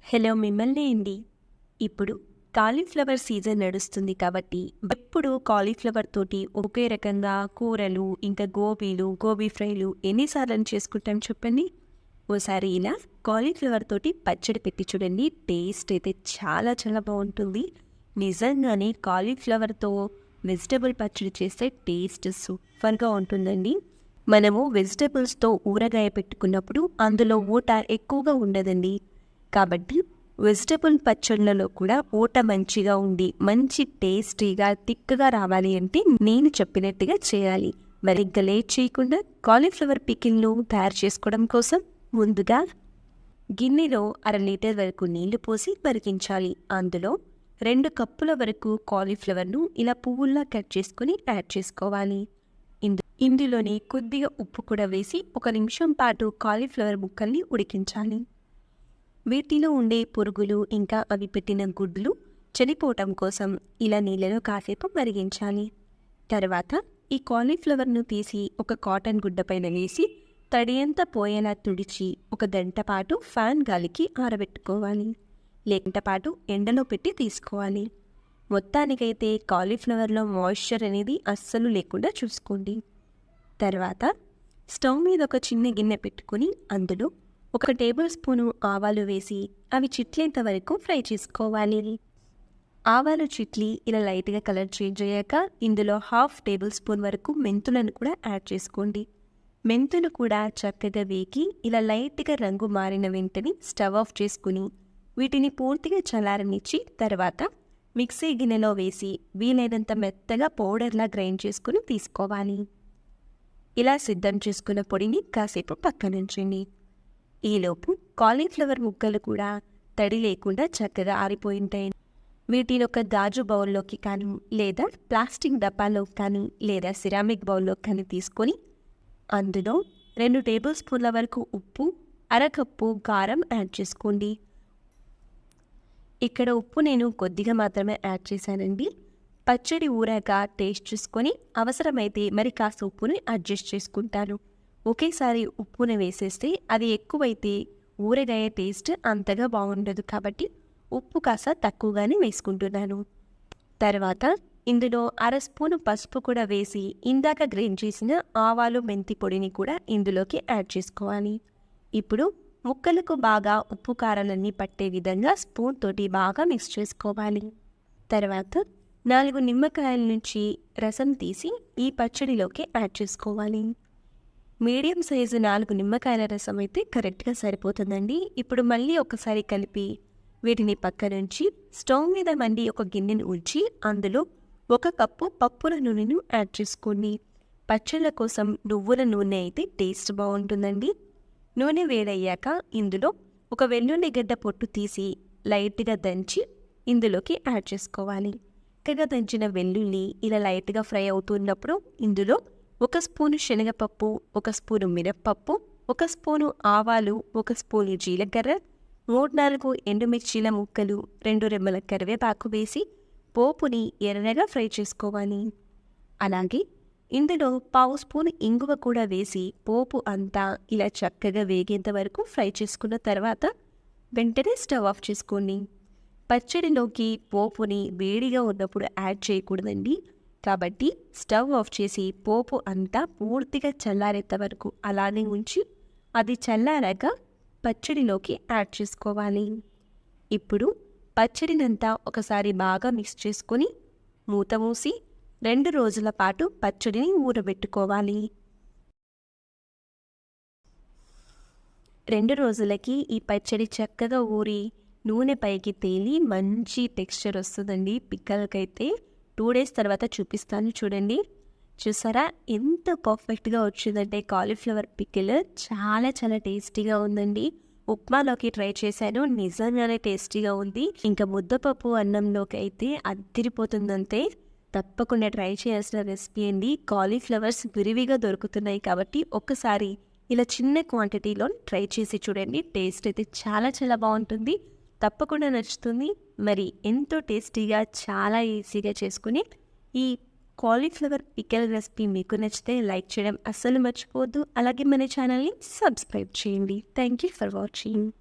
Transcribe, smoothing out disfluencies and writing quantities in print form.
Hello మిమ్మల్ని అండి. ఇప్పుడు కాలీఫ్లవర్ సీజన్ నడుస్తుంది కాబట్టి ఎప్పుడు కాలీఫ్లవర్ తోటి ఒకే రకంగా కూరలు, ఇంకా గోబీలు, గోబీ ఫ్రైలు ఎన్నిసార్లు చేసుకుంటాం చెప్పండి. ఓసారి ఇలా కాలీఫ్లవర్ తోటి పచ్చడి పెట్టి చూడండి. టేస్ట్ అయితే చాలా చాలా బాగుంటుంది. నిజంగానే కాలీఫ్లవర్తో వెజిటబుల్ పచ్చడి చేస్తే టేస్ట్ సూపర్గా ఉంటుందండి. మనము వెజిటబుల్స్తో ఊరగాయ పెట్టుకున్నప్పుడు అందులో ఊట ఎక్కువగా ఉండదండి. కాబట్టి వెజిటబుల్ పచ్చళ్ళలో కూడా ఊట మంచిగా ఉండి మంచి టేస్టీగా థిక్గా రావాలి అంటే నేను చెప్పినట్టుగా చేయాలి. మరి ఇంకా లేట్ చేయకుండా కాలీఫ్లవర్ పికిల్ను తయారు చేసుకోవడం కోసం ముందుగా గిన్నెలో 1/2 లీటర్ వరకు నీళ్లు పోసి మరిగించాలి. అందులో 2 కప్పుల వరకు కాలీఫ్లవర్ను ఇలా పువ్వుల్లా కట్ చేసుకొని యాడ్ చేసుకోవాలి. ఇందులోని కొద్దిగా ఉప్పు కూడా వేసి 1 నిమిషం పాటు కాలీఫ్లవర్ ముక్కల్ని ఉడికించాలి. వీటిలో ఉండే పురుగులు ఇంకా అవి పెట్టిన గుడ్లు చనిపోవటం కోసం ఇలా నీళ్ళలో కాసేపు మరిగించాలి. తర్వాత ఈ కాలీఫ్లవర్ను తీసి ఒక కాటన్ గుడ్డ పైన వేసి తడియంతా పోయేలా తుడిచి 1 గంట పాటు ఫ్యాన్ గాలికి ఆరబెట్టుకోవాలి. లేకుంట పాటు ఎండలో పెట్టి తీసుకోవాలి. మొత్తానికైతే కాలీఫ్లవర్లో మాయిశ్చర్ అనేది అస్సలు లేకుండా చూసుకోండి. తర్వాత స్టవ్ మీద ఒక చిన్న గిన్నె పెట్టుకుని అందులో 1 టేబుల్ స్పూను ఆవాలు వేసి అవి చిట్లేంత వరకు ఫ్రై చేసుకోవాలి. ఆవాలు చిట్లి ఇలా లైట్గా కలర్ చేంజ్ అయ్యాక ఇందులో 1/2 టేబుల్ స్పూన్ వరకు మెంతులను కూడా యాడ్ చేసుకోండి. మెంతులు కూడా చక్కగా వేగి ఇలా లైట్గా రంగు మారిన వెంటనే స్టవ్ ఆఫ్ చేసుకుని వీటిని పూర్తిగా చల్లారనిచ్చి తర్వాత మిక్సీ గిన్నెలో వేసి వీలైనంత మెత్తగా పౌడర్లా గ్రైండ్ చేసుకుని తీసుకోవాలి. ఇలా సిద్ధం చేసుకున్న పొడిని కాసేపు పక్కనుంచండి. ఈలోపు కాలీఫ్లవర్ ముక్కలు కూడా తడి లేకుండా చక్కగా ఆరిపోయి ఉంటాయి. వీటిని ఒక గాజు బౌల్లోకి కానీ లేదా ప్లాస్టిక్ డబ్బాలోకి కానీ లేదా సిరామిక్ బౌల్లోకి కానీ తీసుకొని అందులో 2 టేబుల్ స్పూన్ల వరకు ఉప్పు, 1/2 కప్పు కారం యాడ్ చేసుకోండి. ఇక్కడ ఉప్పు నేను కొద్దిగా మాత్రమే యాడ్ చేశానండి. పచ్చడి ఊరాక టేస్ట్ చూసుకొని అవసరమైతే మరి కాస్త ఉప్పుని అడ్జస్ట్ చేసుకుంటాను. ఒకేసారి ఉప్పుని వేసేస్తే అది ఎక్కువైతే ఊరగాయ టేస్ట్ అంతగా బాగుండదు. కాబట్టి ఉప్పు కాస్త తక్కువగానే వేసుకుంటున్నాను. తర్వాత ఇందులో 1/2 స్పూను పసుపు కూడా వేసి ఇందాక గ్రైండ్ చేసిన ఆవాలు మెంతి పొడిని కూడా ఇందులోకి యాడ్ చేసుకోవాలి. ఇప్పుడు ముక్కలకు బాగా ఉప్పు కారాలన్నీ పట్టే విధంగా స్పూన్ తోటి బాగా మిక్స్ చేసుకోవాలి. తర్వాత 4 నిమ్మకాయల నుంచి రసం తీసి ఈ పచ్చడిలోకి యాడ్ చేసుకోవాలి. మీడియం సైజు 4 నిమ్మకాయల రసం అయితే కరెక్ట్గా సరిపోతుందండి. ఇప్పుడు మళ్ళీ ఒకసారి కలిపి వీటిని పక్కనుంచి స్టవ్ మీద మళ్ళీ ఒక గిన్నెను ఉంచి అందులో 1 కప్పు పప్పుల నూనెను యాడ్ చేసుకోండి. పచ్చళ్ళ కోసం నువ్వుల నూనె అయితే టేస్ట్ బాగుంటుందండి. నూనె వేడయ్యాక ఇందులో 1 వెల్లుల్లి గడ్డ పొట్టు తీసి లైట్గా దంచి ఇందులోకి యాడ్ చేసుకోవాలి. చక్కగా దంచిన వెల్లుల్లి ఇలా లైట్గా ఫ్రై అవుతున్నప్పుడు ఇందులో 1 స్పూను శనగపప్పు, 1 స్పూను మినప్పప్పు, 1 స్పూను ఆవాలు, 1 స్పూను జీలకర్ర, 3-4 ఎండుమిర్చీల ముక్కలు, 2 రెమ్మల కరివేపాకు వేసి పోపుని ఎర్రగా ఫ్రై చేసుకోవాలి. అలాగే ఇందులో 1/2 స్పూను ఇంగువ కూడా వేసి పోపు అంతా ఇలా చక్కగా వేగేంత వరకు ఫ్రై చేసుకున్న తర్వాత వెంటనే స్టవ్ ఆఫ్ చేసుకోండి. పచ్చడిలోకి పోపుని వేడిగా ఉన్నప్పుడు యాడ్ చేయకూడదండి. కాబట్టి స్టవ్ ఆఫ్ చేసి పోపు అంతా పూర్తిగా చల్లారేంత వరకు అలానే ఉంచి అది చల్లారాక పచ్చడిలోకి యాడ్ చేసుకోవాలి. ఇప్పుడు పచ్చడినంతా ఒకసారి బాగా మిక్స్ చేసుకొని మూత మూసి 2 రోజుల పాటు పచ్చడిని ఊరబెట్టుకోవాలి. 2 రోజులకి ఈ పచ్చడి చక్కగా ఊరి నూనె పైకి తేలి మంచి టెక్స్చర్ వస్తుందండి. పిక్కలకైతే 2 డేస్ తర్వాత చూపిస్తాను చూడండి. చూసారా ఎంత పర్ఫెక్ట్గా వచ్చిందంటే కాలీఫ్లవర్ పికిల్ చాలా చాలా టేస్టీగా ఉందండి. ఉప్మాలోకి ట్రై చేశాను, నిజంగానే టేస్టీగా ఉంది. ఇంకా ముద్దపప్పు అన్నంలోకి అయితే అదిరిపోతుందంతే. తప్పకుండా ట్రై చేయాల్సిన రెసిపీ అండి. కాలీఫ్లవర్స్ విరివిగా దొరుకుతున్నాయి కాబట్టి ఒక్కసారి ఇలా చిన్న క్వాంటిటీలో ట్రై చేసి చూడండి. టేస్ట్ అయితే చాలా చాలా బాగుంటుంది. తప్పకుండా నచ్చుతుంది. మరి ఎంతో టేస్టీగా చాలా ఈజీగా చేసుకుని ఈ కాలీఫ్లవర్ పికిల్ రెసిపీ మీకు నచ్చితే లైక్ చేయడం అస్సలు మర్చిపోవద్దు. అలాగే మన ఛానల్ని సబ్స్క్రైబ్ చేయండి. Thank you for watching.